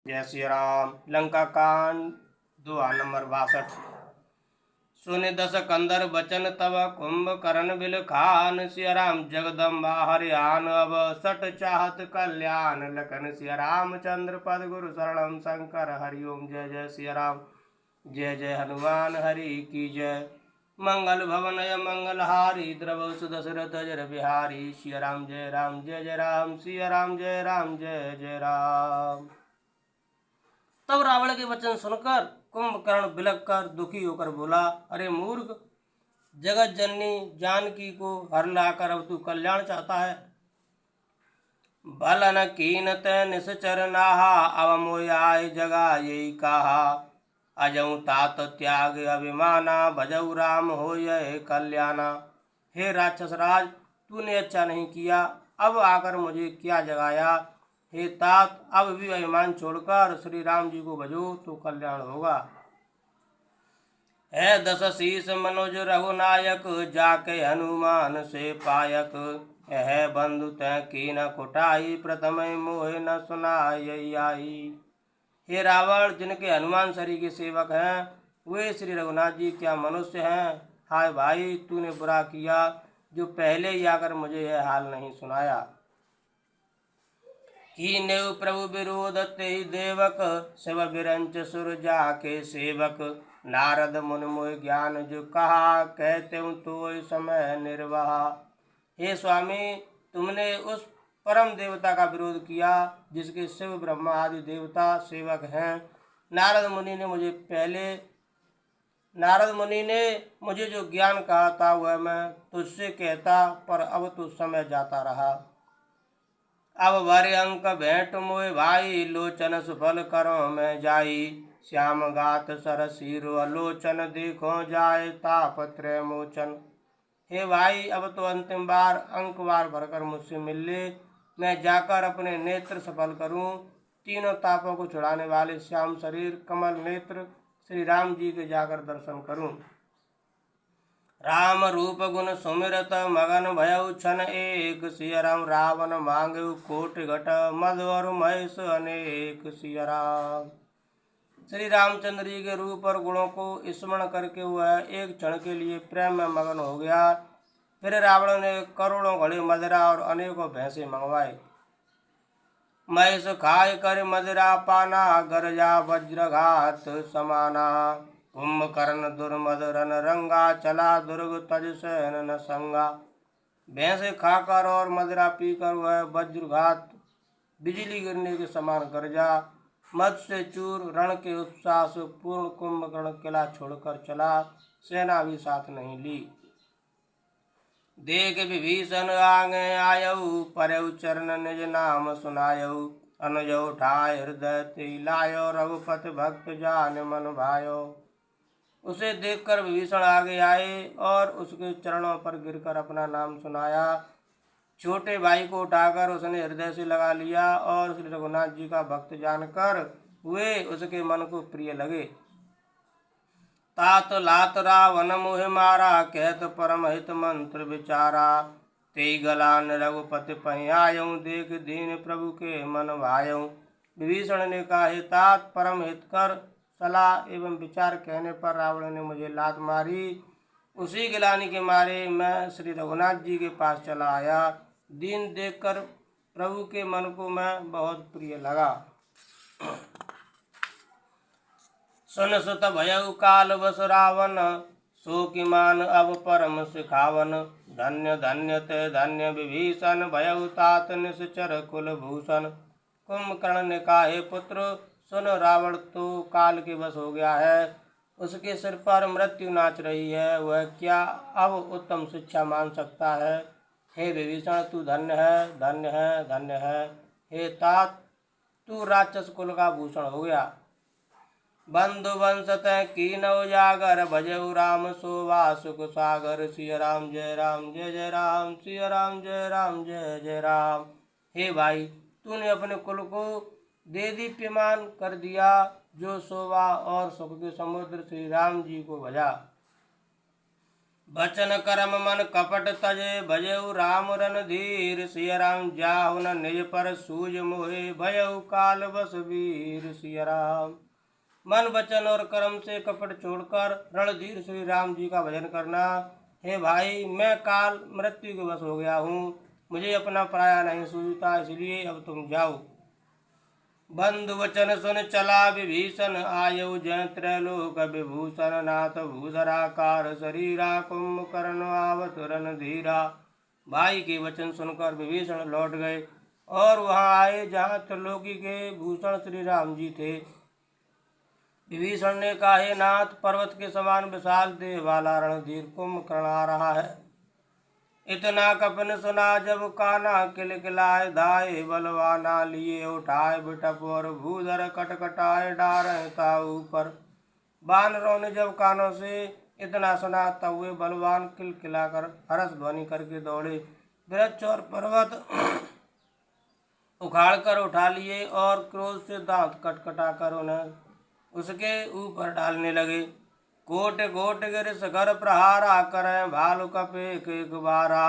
जय श्री राम। लंका कांड दुआ नंबर 62। सुनि दस कंदर बचन तब कुंभकर्ण बिल खान। सिया राम जगदम्बा हरियान अब सट चाहत कल्याण। लखन सिया रामचंद्र पद गुरु शरणम शंकर हरिओम। जय जय सिया राम, जय जय हनुमान हरि की जय। मंगल भवन मंगलहारी, द्रवसु दशरथ जर बिहारी। सिया राम जय राम, जय जय राम, सिया राम जय राम, जय जय राम। तब रावण के वचन सुनकर कुंभकर्ण बिलक कर दुखी होकर बोला, अरे मूर्ख, जगत जननी जानकी को हर लाकर अब तू कल्याण चाहता है। बलन कीन तै निश्चर नाहा, अब मोय आय जगा यही कहा। अजऊ तात त्याग अभिमाना, भजऊ राम होय कल्याणा। हे राक्षस राज, तूने अच्छा नहीं किया, अब आकर मुझे क्या जगाया। हे तात, अब भी अभिमान छोड़कर श्री राम जी को भजो तो कल्याण होगा। है दस शीस मनोज रघुनायक, जाके हनुमान से पायक। है बंधु तै की न कुटाई, प्रथम मोह न सुनाई आई। हे रावण, जिनके हनुमान शरी के सेवक हैं, वे श्री रघुनाथ जी क्या मनुष्य हैं। हाय भाई, तूने बुरा किया जो पहले ही आकर मुझे यह हाल नहीं सुनाया। कीनेव प्रभु विरोध ते देवक, शिव बिरंच सुर जाके सेवक। नारद मुनि मोहि ज्ञान जो कहा, कहते तो समय निर्वाह। हे स्वामी, तुमने उस परम देवता का विरोध किया जिसके शिव ब्रह्मा आदि देवता सेवक हैं। नारद मुनि ने मुझे जो ज्ञान कहा था वह मैं तुझसे कहता, पर अब तो समय जाता रहा। अब वर अंक भेंट मोय भाई, लोचन सुफल करो मैं जाई। श्याम गात सरसीरो अलोचन, देखो जाए तापत्रय मोचन। हे भाई, अब तो अंतिम बार अंकवार भरकर मुझसे मिल ले, मैं जाकर अपने नेत्र सफल करूं। तीनों तापों को छुड़ाने वाले श्याम शरीर कमल नेत्र श्री राम जी के जाकर दर्शन करूं। राम रूप गुण सुमिरत मगन भयउ छन एक। सिया राम रावण मांगु कोटि घट, मधु और महेश अनेक। सिया राम। श्री रामचंद्र जी के रूप और गुणों को स्मरण करके वह एक क्षण के लिए प्रेम में मगन हो गया। फिर रावण ने करोड़ों घड़े मदिरा और अनेकों भैंसे मंगवाए। महेश खाए कर मदिरा पाना, गरजा वज्रघात समाना। कुंभकर्ण दुर्मद रन रंगा, चला दुर्ग तज सैन न संगा। भैंसे खाकर और मदिरा पीकर वह वज्रघात बिजली गिरने के समान गरजा। मद से चूर रण के उत्साह से पूर्ण कुंभकर्ण किला छोड़कर चला, सेना भी साथ नहीं ली। देख विभीषण आगे आयऊ, परऊ चरण निज नाम सुनायऊ। अनुजऊ ठाय हृदय ते लायो, रघुपति भक्त जान मन भायो। उसे देखकर विभीषण आगे आए और उसके चरणों पर गिरकर अपना नाम सुनाया। छोटे भाई को उठाकर उसने हृदय से लगा लिया और श्री रघुनाथ जी का भक्त जानकर वे उसके मन को प्रिय लगे। तात लात रावण मोहि मारा, कहत परम हित मंत्र विचारा। ते गलान रघुपति पहि आयऊ, देख दीन प्रभु के मन भायऊ। विभीषण ने कहा, हे तात, परम हित कर सलाह एवं विचार कहने पर रावण ने मुझे लात मारी। उसी गिलानी के मारे मैं श्री रघुनाथ जी के पास चला आया। दीन देखकर प्रभु के मन को मैं बहुत प्रिय लगा। सुन सुत भयउ काल बस रावण, सो कि मान अब परम सिखावन। धन्य धन्य ते धन्य विभीषण, भयउ तात निश्चर कुलभूषण। कुंभकर्ण ने कहा, हे पुत्र, सुन, रावण तो काल के बस हो गया है, उसके सिर पर मृत्यु नाच रही है, वह क्या अब उत्तम शिक्षा मान सकता है। हे विभीषण, तू धन्य है, धन्य है, धन्य है। हे तात, तू राक्षस कुल का भूषण हो गया। बंधु वंश तै कीनौ जागर, भजऊ राम शोभा सुख सागर। सिया राम जय राम, जय जय राम, सिया राम जय राम, जय जय राम। हे भाई, तूने अपने कुल को दे दीप्यमान कर दिया, जो शोभा और सुख के समुद्र श्री राम जी को भजा। बचन करम मन कपट तजे भजऊ राम रणधीर। सिय राम जाहु न निज पर सूझ मोहे भयऊ काल बस वीर। सिय राम मन वचन और कर्म से कपट छोड़कर रणधीर श्री राम जी का भजन करना। हे भाई, मैं काल मृत्यु के वश हो गया हूँ, मुझे अपना पराया नहीं सूझता, इसलिए अब तुम जाओ। बंधु वचन सुन चला विभीषण, आयु जन त्रैलोक विभूषण। नाथ भूधराकार शरीरा, कुंभकर्ण आवत रणधीरा। भाई के वचन सुनकर विभीषण लौट गए और वहां आए जहाँ त्रिलोकी के भूषण श्री राम जी थे। विभीषण ने कहा, हे नाथ, पर्वत के समान विशाल देह वाला रणधीर कुंभकर्ण आ रहा है। इतना कपन सुना जब काना, किलकिलाए धाये बलवाना। लिए उठाए बिटप और भूधर, कटकटाए डारें ता ऊपर। बानरों ने जब कानों से इतना सुना तब वे बलवान किलकिलाकर हर्ष ध्वनि करके दौड़े। वृक्ष और पर्वत उखाड़ कर उठा लिए और क्रोध से दांत कटकटाकर उन्हें उसके ऊपर डालने लगे। कोट कोट गिर सगर प्रहारा, करें भालु कपे एक बारा।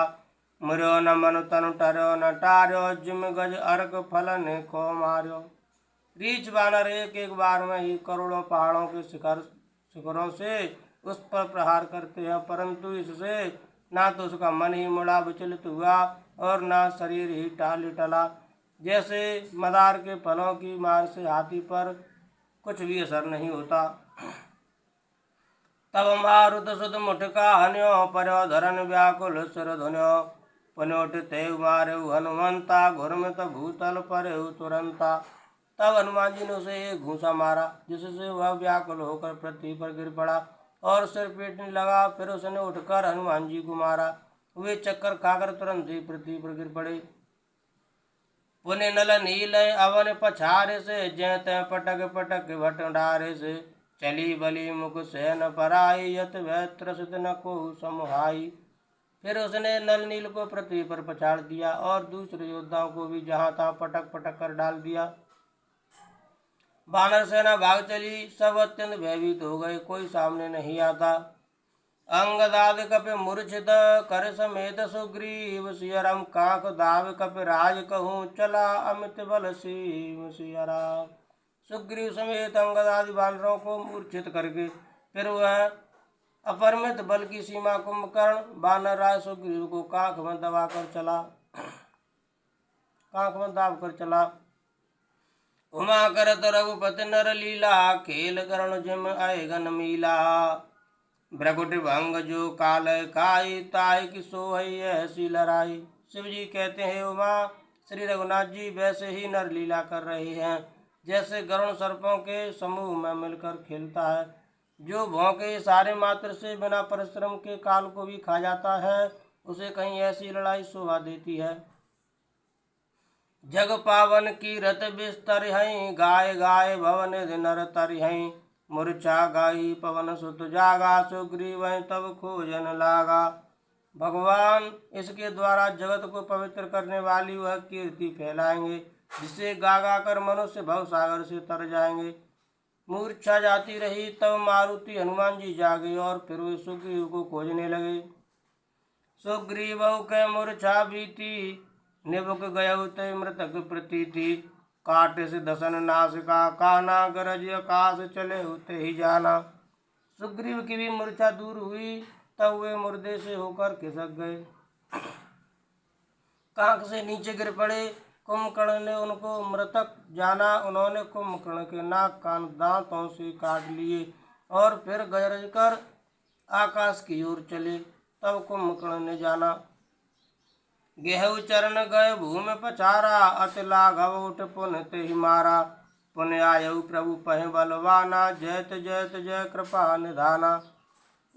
मरो न मनु तनु टरो न टार्यो, जिम गज अर्क फलन को मार्यो। रीछ बानर एक एक बार में ही करोड़ों पहाड़ों के शिखरों से उस पर प्रहार करते हैं, परंतु इससे ना तो उसका मन ही मुड़ा विचलित हुआ और ना शरीर ही टला। जैसे मदार के फलों की मार से हाथी पर कुछ भी असर नहीं होता। तब मारुत सुध मुठका हन्यो, पर्यो धरन व्याकुल सुर धुन्यो। पनोट ते मारे हनुमंता, घुरमित भूतल पर तुरंता। तब हनुमान जी ने उसे एक घूंसा मारा, जिससे वह व्याकुल होकर पृथ्वी पर गिर पड़ा और सिर पीटने लगा। फिर उसने उठकर हनुमान जी को मारा। वे चक्कर खाकर तुरंत ही पृथ्वी पर गिर पड़े। पुण्य नल नील अवन पछारे से, जय तय पटक पटक भट डारे से। चली बली मुख से न पराई, यत वह त्रसित न को समुहाई। फिर उसने नल नील को पृथ्वी पर पछाड़ दिया और दूसरे योद्धाओं को भी जहां तहां पटक पटक कर डाल दिया। बानर सेना भाग चली, सब अत्यंत भयभीत हो गए, कोई सामने नहीं आता। अंगदाद कपि मूर्छित, कर समेत सुग्रीव। सिय राम कांख दाव कपि राज कहूँ, चला अमित बल सीम। सिय राम सुग्रीव समेत अंगदादि बानरों को मूर्छित करके फिर वह अपरिमित बल की सीमा कुंभकर्ण बानर राज सुग्रीव को कांख में दाब कर चला। उमा करत रघुपति नर लीला, खेल करण जिम आयगन मीला। भ्रगुट भंग जो काल काई, ताय की सोहई ऐसी लड़ाई। शिव जी कहते हैं, उमा श्री रघुनाथ जी वैसे ही नर लीला कर रहे हैं जैसे गरुण सर्पों के समूह में मिलकर खेलता है। जो भौंके सारे मात्र से बिना परिश्रम के काल को भी खा जाता है, उसे कहीं ऐसी लड़ाई शोभा देती है। जग पावन की रत बिस्तर हैं, गाय गाय भवन नर तर हैं। मूर्छा गाई पवन सुत जागा, सुग्रीव तब खोजन लागा। भगवान इसके द्वारा जगत को पवित्र करने वाली वह कीर्ति फैलाएंगे, जिसे गा गा कर मनुष्य भवसागर से तर जाएंगे। मूर्छा जाती रही, तब मारुति हनुमान जी जागे और फिर वे सुग्रीव को खोजने लगे। सुग्रीव के मूर्छा बीती, निबुक गयउ ते मृतक प्रतीति। काट से दसन नासिका, काना गरज आकाश चले होते ही जाना। सुग्रीव की भी मूर्छा दूर हुई, तब वे मुर्दे से होकर खिसक गए, कांख से नीचे गिर पड़े। कुंभकर्ण ने उनको मृतक जाना। उन्होंने कुंभकर्ण के नाक कान दांतों से काट लिए और फिर गरज कर आकाश की ओर चले। तब कुंभकर्ण ने जाना, गेहु चरण गए भूमि पछारा। अति लाघव उठ पुन ते ही मारा। पुन आयु प्रभु पहि बलवाना, जयत जयत जय कृपा निधाना।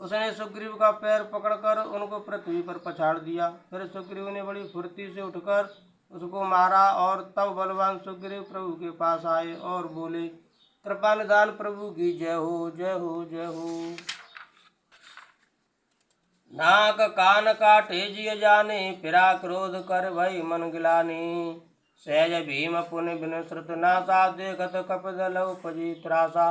उसने सुग्रीव का पैर पकड़कर उनको पृथ्वी पर पछाड़ दिया। फिर सुग्रीव ने बड़ी फुर्ती से उठकर उसको मारा और तब बलवान सुग्रीव प्रभु के पास आए और बोले, कृपा निधान प्रभु की जय हो, जय हो, जय हो। नाक कान काटे जिय जाने, फिरा क्रोध कर भई मन गिलानी। सहज भीम पुन बिन श्रुत नासा, देखत कपिदल उपजी त्रासा।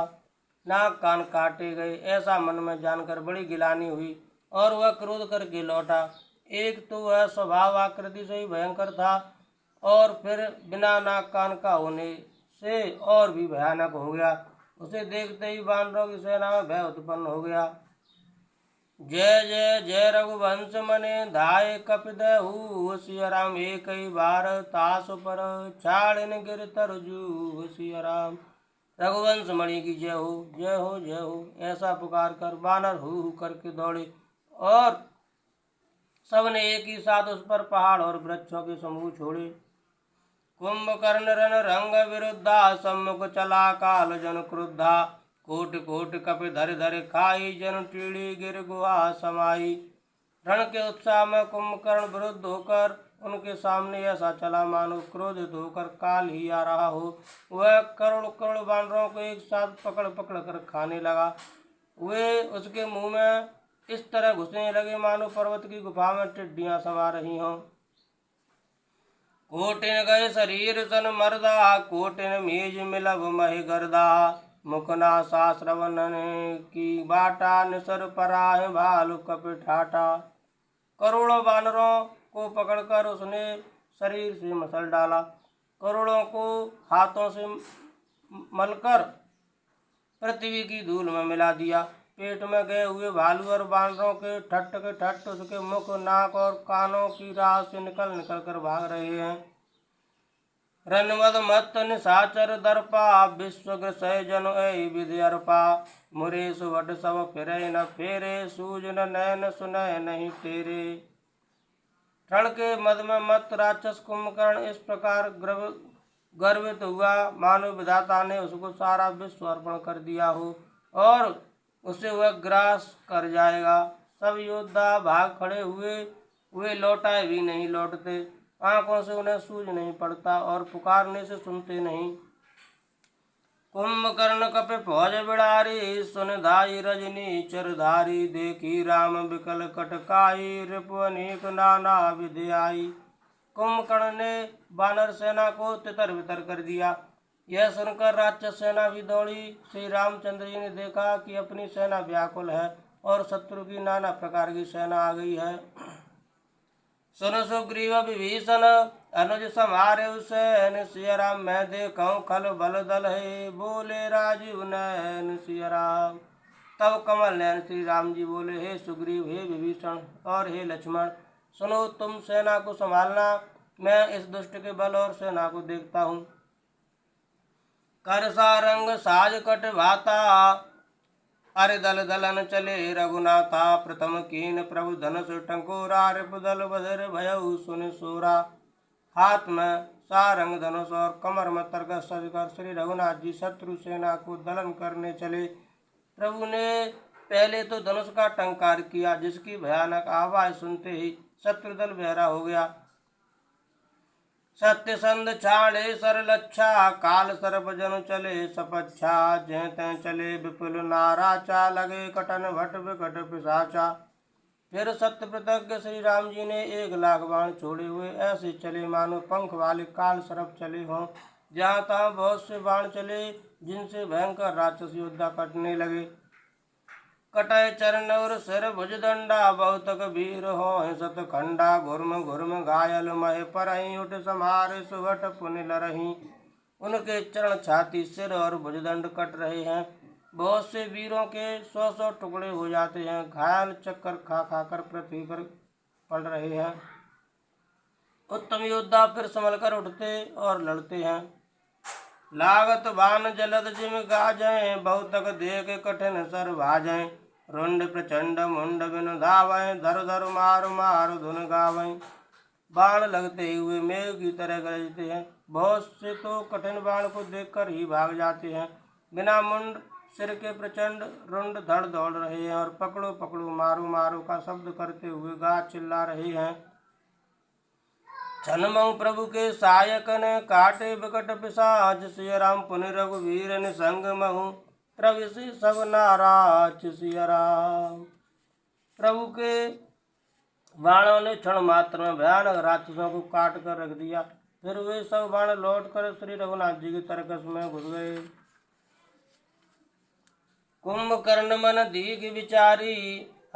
नाक कान काटे गए ऐसा मन में जानकर बड़ी गिलानी हुई। और वह क्रोध करके लौटा। एक तो वह स्वभाव आकृति से ही भयंकर था और फिर बिना नाक कान का होने से और भी भयानक हो गया। उसे देखते ही वानरों की सेना में भय उत्पन्न हो गया। जय जय जय रघुवंश मने धाय कपिदहु सिया राम एक ही बार तास पर छाड़िन गिर तरजू सिया राम। रघुवंश मणि की जय हो जय हो जय हो, ऐसा पुकार कर बानर हु करके दौड़े और सबने एक ही साथ उस पर पहाड़ और वृक्षों के समूह छोड़े। कुंभकर्ण रन रंग विरुद्धा सम्मुख चला काल जन क्रुद्धा। कोट कोट कपि धर धर खाई जन टीड़ी गिर गुहा समाई। रण के उत्साह में कुंभकर्ण विरुद्ध होकर उनके सामने ऐसा चला मानो क्रोधित होकर काल ही आ रहा हो। वह करोड़ करोड़ बानरों को एक साथ पकड़ पकड़ कर खाने लगा। वे उसके मुंह में इस तरह घुसने लगे मानो पर्वत की गुफा में टिड्डियां समा रही हों। कोटिन गए शरीर सन मर्दा कोटिन मीज मिलब महि गर्दा। मुखना श्रवणन की बाटा निसर पराह भालु कपि ठाटा। करोड़ों बानरों को पकड़कर उसने शरीर से मसल डाला, करोड़ों को हाथों से मलकर पृथ्वी की धूल में मिला दिया। पेट में गए हुए भालू और बानरों के ठट्ट उसके मुख नाक और कानों की राह से निकल निकल कर भाग रहे हैं। रनमद मत निशाचर दर्पा विश्व सह जन ऐ विधि अर्पा। मुरे सुवट सब फिरे न फेरे सूज न नैन सुनय नहीं तेरे। रण के मद में मत राक्षस कुंभकर्ण इस प्रकार गर्वित हुआ मानो विधाता ने उसको सारा विश्व अर्पण कर दिया हो और उसे वह ग्रास कर जाएगा। सब योद्धा भाग खड़े हुए, वे लौटाए भी नहीं लौटते, आंखों से उन्हें सूझ नहीं पड़ता और पुकारने से सुनते नहीं। कुंभकर्ण कपि फौज बिड़ारी सुन धाई रजनी चरधारी। देखी राम बिकल कटकाई रिपु अनेक नाना विधि आई। कुंभकर्ण ने बानर सेना को तितर बितर कर दिया। यह सुनकर राक्षस सेना भी दौड़ी। श्री रामचंद्र जी ने देखा कि अपनी सेना व्याकुल है और शत्रु की नाना प्रकार की सेना आ गई है। सुन सुग्रीव विभीषण अनुज समारे सैन। सिया राम मैं देखूं खल बल दल है बोले राजीव नैन सिया राम। तब कमल नैन श्री राम जी बोले, हे सुग्रीव, हे विभीषण और हे लक्ष्मण, सुनो, तुम सेना को संभालना, मैं इस दुष्ट के बल और सेना को देखता हूँ। कर सारंग साज कट भाता अरे दल दलन चले रघुनाथा। प्रथम कीन प्रभु धनुष टंकोरा रिपुदल बधर भयउ सुन सोरा। हाथ में सारंग धनुष और कमर में तरकस सजकर श्री रघुनाथ जी शत्रु सेना को दलन करने चले। प्रभु ने पहले तो धनुष का टंकार किया, जिसकी भयानक आवाज सुनते ही शत्रुदल बहरा हो गया। सत्यसंध छाड़े सर लच्छा काल सर्प जनु चले सपच्छा। जय तय चले विपुल नाराचा लगे कटन भट विकट पिशाचा। फिर सत्य प्रतिज्ञ श्री राम जी ने 1,00,000 बाण छोड़े हुए ऐसे चले मानो पंख वाले काल सर्प चले हों। जहाँ तहाँ बहुत से बाण चले जिनसे भयंकर राक्षस योद्धा कटने लगे। कटय चरण और सिर भुज दंडा बहुतक वीर हो सत खंडा। घुर्म घुर्म घायल महे परही उठ समारे सुभट पुनि लरही। उनके चरण छाती सिर और भुजदंड कट रहे हैं। बहुत से वीरों के 100 टुकड़े हो जाते हैं। घायल चक्कर खा खाकर पृथ्वी पर पड़ रहे हैं। उत्तम योद्धा फिर संभल कर उठते और लड़ते हैं। लागत बान जलद जिम गाजें बहुतक देख कठिन सर भाजें। रुंड प्रचंड मुंड बिनु धावें धर धर मार मार धुन गावें। बाण लगते हुए मेघ की तरह गरजते हैं। बहुत से तो कठिन बाण को देखकर ही भाग जाते हैं। बिना मुंड सिर के प्रचंड रुंड धड़ दौड़ रहे हैं और पकड़ो पकड़ो मारो मारो का शब्द करते हुए गा चिल्ला रहे हैं। छनमऊ प्रभु के सायक ने काटे विकट पिशाच। सिया राम पुनि रघुवीर निसंग महु प्रविशि सब नाराज सिया राम। प्रभु के बाणों ने क्षण मात्र में भयानक राक्षसों को काट कर रख दिया। फिर वे सब बाण लौट कर श्री रघुनाथ जी की तरकस में घुस गए। कुंभकर्ण मन दीघ विचारी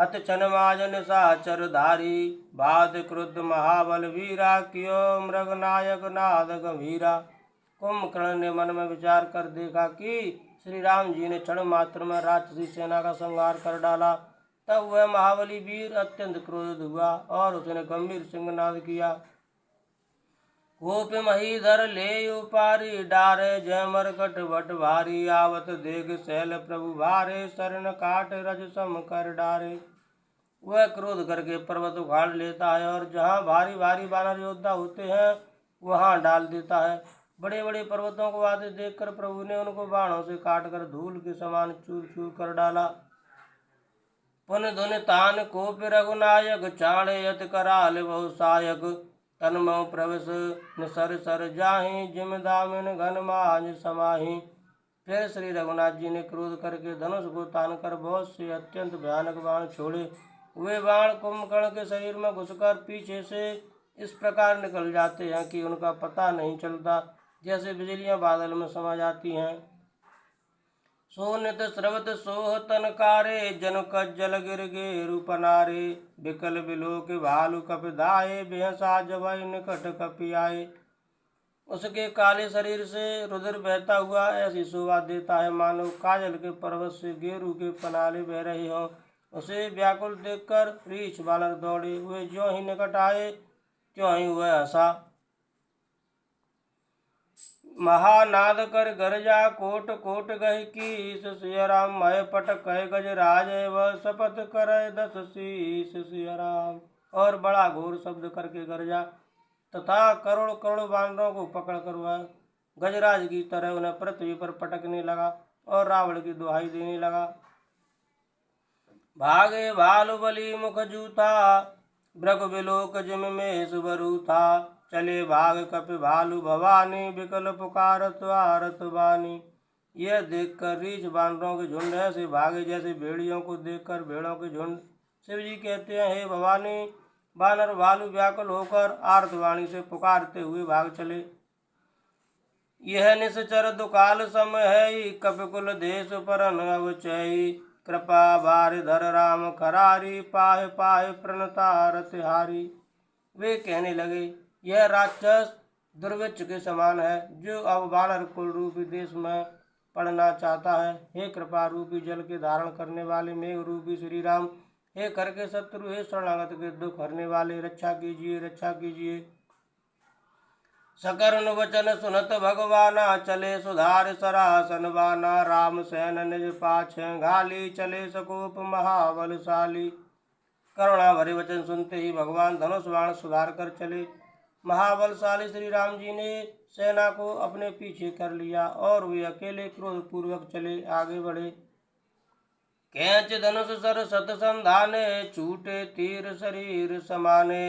अत छनमाज निशाचर धारी बाध क्रुद्ध महाबल वीरा कियो मृगनायक नाद गंभीरा। कुंभकर्ण ने मन में विचार कर देखा कि श्री राम जी ने क्षण मात्र में राक्षसी सेना का संहार कर डाला। तब वह महाबली वीर अत्यंत क्रोधित हुआ और उसने गंभीर सिंहनाद किया। कोप महीधर ले उपारी डारे जय मरकट भट भारी आवत देख शैल प्रभु भारे शरण काट रज सम कर डारे। वह क्रोध करके पर्वत उखाड़ लेता है और जहाँ भारी भारी वानर योद्धा होते हैं वहाँ डाल देता है। बड़े बड़े पर्वतों को आते देखकर प्रभु ने उनको बाणों से काटकर धूल के समान चूर चूर कर डाला। पुन धुन तान कोप रघुनायक चाणे यत कराल बहु सायक। तन्मो प्रवेश निसर सर जाहि जिम दामिन घन माज समाहि। फिर श्री रघुनाथ जी ने क्रोध करके धनुष को तान कर बहुत से अत्यंत भयानक बाण छोड़े। वे बाण कुंभकर्ण के शरीर में घुसकर पीछे से इस प्रकार निकल जाते हैं कि उनका पता नहीं चलता, जैसे बिजलियां बादल में समा जाती हैं। सोनित स्रवत सोह तनकारे जन कज्जल गिर गे रूपनारे। विकल बिलोक भालु कपिधाये बेहसा जबई निकट कपि आए। उसके काले शरीर से रुधिर बहता हुआ ऐसी शोभा देता है मानो काजल के पर्वत से गेरू के पनाले बह रहे हों। उसे व्याकुल देखकर रीछ बानर दौड़े। वे ज्यों ही निकट आए त्यों ही वह हंसा। महानाद कर गरजा कोट कोट गह की सिया राम मय पट कह गज राज वह शपथ करे 10 शीस सिया राम। और बड़ा घोर शब्द करके गरजा तथा करोड़ करोड़ बानरों को पकड़ कर वह गजराज की तरह उन्हें पृथ्वी पर पटकने लगा और रावण की दुहाई देने लगा। भागे भालु बली मुख जूथा भृग बिलोक जिम में सुबरू था। चले भाग कपि भालु भवानी विकल पुकारत आरत बानी। यह देखकर रीछ बानरों के झुंड ऐसे भागे जैसे भेड़ियों को देखकर भेड़ों के झुंड। शिव जी कहते हैं, हे भवानी, बानर भालू व्याकुल होकर आर्तवाणी से पुकारते हुए भाग चले। यह निश्चर दुकाल समय है कपिकुल देश पर अवचयी। कृपा बारि धर राम खरारी पाहे पाहे प्रणता तिहारी। वे कहने लगे, यह राक्षस दुर्वृक्ष के समान है जो अब वानर कुल रूपी देश में पड़ना चाहता है। हे कृपा रूपी जल के धारण करने वाले मेघ रूपी श्री राम, हे कर के शत्रु, हे शरणागत के दुख हरने वाले, रक्षा कीजिए रक्षा कीजिए। सकरुण वचन सुनत भगवाना चले सुधार सरासन बाना। राम सैन निज पाछे घाली चले सकोप महाबलशाली। करुणा भरे वचन सुनते ही भगवान धनुष बाण सुधार कर चले। महाबलशाली श्री राम जी ने सेना को अपने पीछे कर लिया और वे अकेले क्रोध पूर्वक चले आगे बढ़े। कैच धनुष सर सत संधाने छूटे तीर शरीर समाने।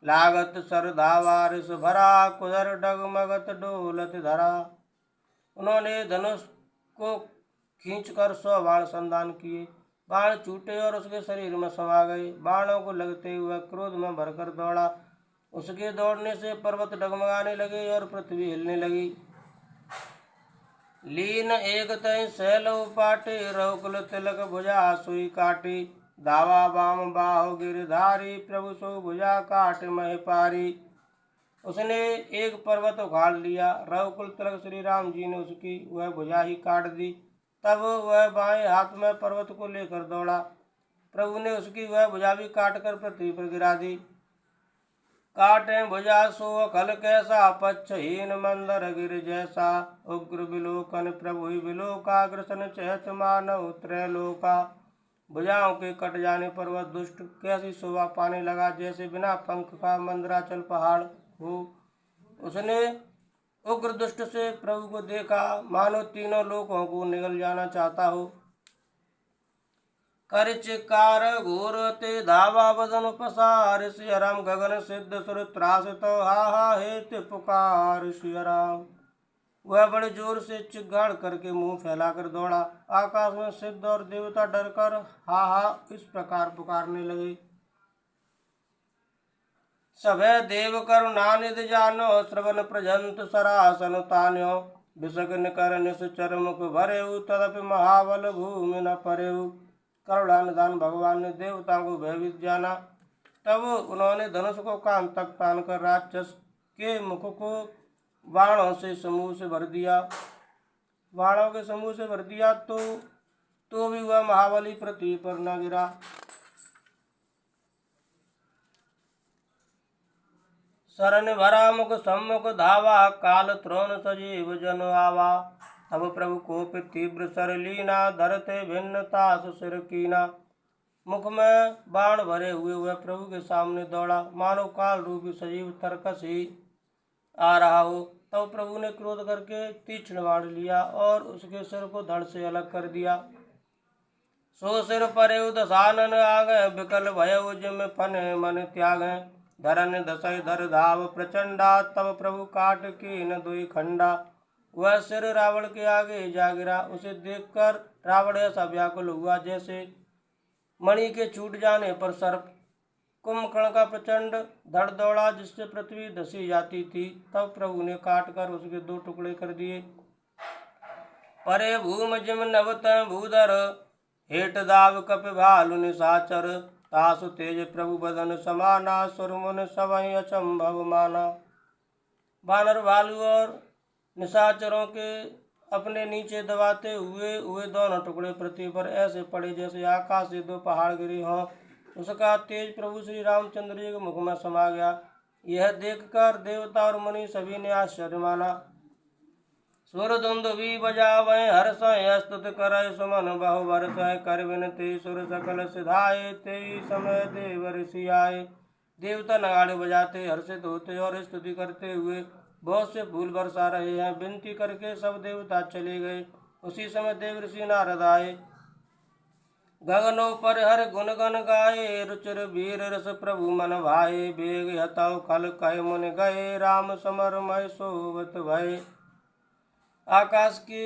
लागत सर धावारिस भरा कुदर डगमगत डोलत धरा। उन्होंने धनुष को खींचकर 100 बाण संधान किए। बाण छूटे और उसके शरीर में समा गए। बाणों को लगते हुए क्रोध में भरकर दौड़ा। उसके दौड़ने से पर्वत डगमगाने लगे और पृथ्वी हिलने लगी। लीन एक तय शैल पाटे रघुकुल तिलक भुजा सुई काटी। धावा बाम बाहु गिरधारी प्रभु सो भुजा काट मह पारी। उसने एक पर्वत उखाड़ लिया। रघुकुल तिलक श्री राम जी ने उसकी वह भुजा ही काट दी। तब वह बाएं हाथ में पर्वत को लेकर दौड़ा। प्रभु ने उसकी वह भुजा भी काटकर पृथ्वी पर गिरा दी। काटे भुजा सो अखल कैसा पच्छहीन मंदर गिर जैसा। उग्र बिलोकन प्रभु ही बिलोका कृष्ण चहत मानव त्रैलोका। भुजाओं के कट जाने पर वह दुष्ट कैसी शोभा पाने लगा जैसे बिना पंख का मंदराचल पहाड़ हो। उसने उग्र दुष्ट से प्रभु को देखा मानो तीनों लोकों को निगल जाना चाहता हो। कर चिकार घोर ते धावा बदन पसार। सिया राम गगन सिद्ध सुर त्रास तो हा हा हेत पुकार सिया राम। वह बड़े जोर से चिगाड़ करके मुंह फैलाकर दौड़ा। आकाश में सिद्ध और देवता डरकर हा हा इस प्रकार पुकारने लगे। सभे देव करुणानिधि जानो श्रवण प्रजंत सरासन तान्यो। विषग्न कर निश्चर मुख भरेऊ तदपि महाबल भूमि न परेऊ। करुणा निधान भगवान ने देवताओं को भयभीत जाना। तब उन्होंने धनुष को कान तक तान कर राक्षस के मुख को बाणों से समूह से भर दिया। बाणों के समूह से भर दिया तो भी वह महाबली पृथ्वी पर न गिरा। शरण भरा मुख सम्मुख धावा, काल त्रोण सजीव जन आवा। तब प्रभु कोप तीव्र सर लीना, धरते भिन्न तास सिर कीना। मुख में बाण भरे हुए वह प्रभु के सामने दौड़ा, मानो काल रूपी सजीव तरकस ही आ रहा हो। तब प्रभु ने क्रोध करके तीक्ष्ण बाण लिया और उसके सिर को धड़ से अलग कर दिया। सो सिर परे दशानन आगे, विकल भय जिम फने मन त्यागे। धरन दशय धर धाव प्रचंडा, तब प्रभु काट के न दुई खंडा। वह सिर रावण के आगे जा गिरा, उसे देखकर रावण ऐसा व्याकुल हुआ जैसे मणि के छूट जाने पर सर्प। कुंभकर्ण का प्रचंड धड़ दौड़ा, जिससे पृथ्वी धसी जाती थी। तब प्रभु ने काट कर उसके 2 टुकड़े कर दिए। परे भूम जिम नवत भूधर, हेट दाव कप भालु निशाचर। तासु तेज प्रभु बदन समाना, सुर मुन सबहि अचंभव माना। बानर भालू और निशाचरों के अपने नीचे दबाते हुए दोनों टुकड़े पृथ्वी पर ऐसे पड़े जैसे आकाश से 2 पहाड़ गिरे हों। उसका तेज प्रभु श्री रामचंद्र जी के मुख में समा गया। यह देखकर देवता और मुनि सभी ने आश्चर्य माना। सुर दुंदुभि बजावै हर्षै, स्तुत करय सुमन बहु बरसै। कर विनति सुर सकल सिधाए, तेई समय देव ऋषि आए। देवता नगाड़े बजाते हर्षित होते और स्तुति करते हुए बहुत से फूल बरसा रहे हैं। विनती करके सब देवता चले गए। उसी समय देव ऋषि नारद आए। गगनों पर हर गुण गन गाए, रुचिर वीर रस प्रभु मन भाए। बेग हतौ खल कह मुनि गए, राम समर मय सोवत भय। आकाश के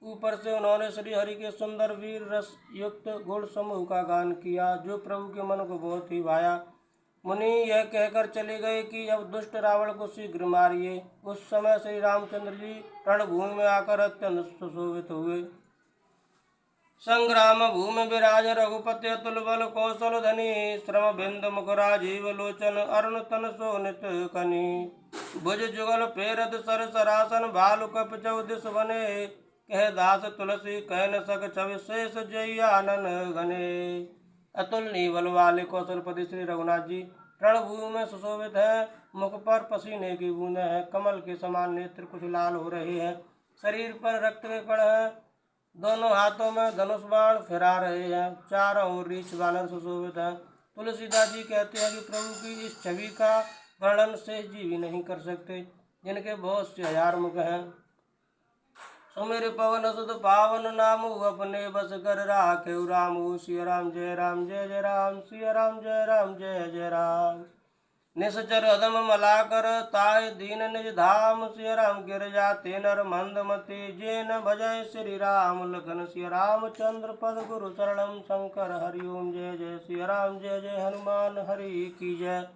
ऊपर से उन्होंने श्री हरि के सुंदर वीर रस युक्त गुण समूह का गान किया, जो प्रभु के मन को बहुत ही भाया। मुनि यह कहकर चले गए कि अब दुष्ट रावण को शीघ्र मारिए। उस समय श्री रामचंद्र जी रणभूमि में आकर अत्यंत सुशोभित हुए। संग्राम भूमि विराज रघुपति, अतुल बल कौशल धनी। श्रम बिंद मुख राजीव लोचन, अरुण तन सोनित कनी। भुज जुगल फेरत सर सरासन, भालु कप चौदिस बने। कह दास तुलसी कह न सक छवि, शेष जय आनन घने। अतुल नीवल वाले कौशलपति श्री रघुनाथ जी रणभूमि में सुशोभित हैं। मुख पर पसीने की बूंदें हैं, कमल के समान नेत्र कुछ लाल हो रहे हैं। शरीर पर रक्त के कण हैं, दोनों हाथों में धनुष बाण फिरा रहे हैं। चारों ओर रीछ बानर सुशोभित हैं। तुलसीदास जी कहते हैं कि प्रभु की इस छवि का वर्णन शेष जी भी नहीं कर सकते, जिनके बहुत से 1000 मुख हैं। सुमिर पवन सुत पावन नामु, अपने बस कर राखेउ रामु। सिया राम जय राम जय जय राम, सिया राम जय राम जय जय राम। निश्चर अधम मलाकर, ताय दीन निज धाम। सिया राम गिरजा ते नर मंदमति, जे न भजय श्री राम लखन। सिया रामचंद्र पद गुरु शरणम, शंकर हरिओम जय जय। सिया राम जय जय हनुमान हरि की जय।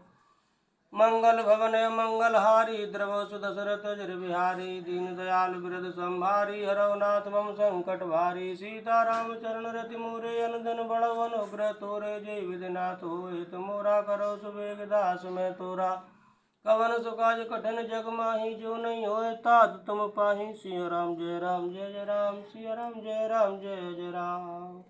मंगल भवन मंगल हारी, द्रव सुदशरथ जर बिहारी। दीन दयाल बिरद संभारी, हरौ नाथ मम संकट भारी। सीता राम चरण रति मोरे, अनुदिन बढ़उ अनुग्रह तोरे। जय विधिनाथ होय तुमोरा, करौ सुबेग दास मैं तोरा। कवन सुकाज कठिन जग माही, जो नहीं होय तात तुम पाही। सिया राम जय जय राम, सिया राम जय जय राम जय राम।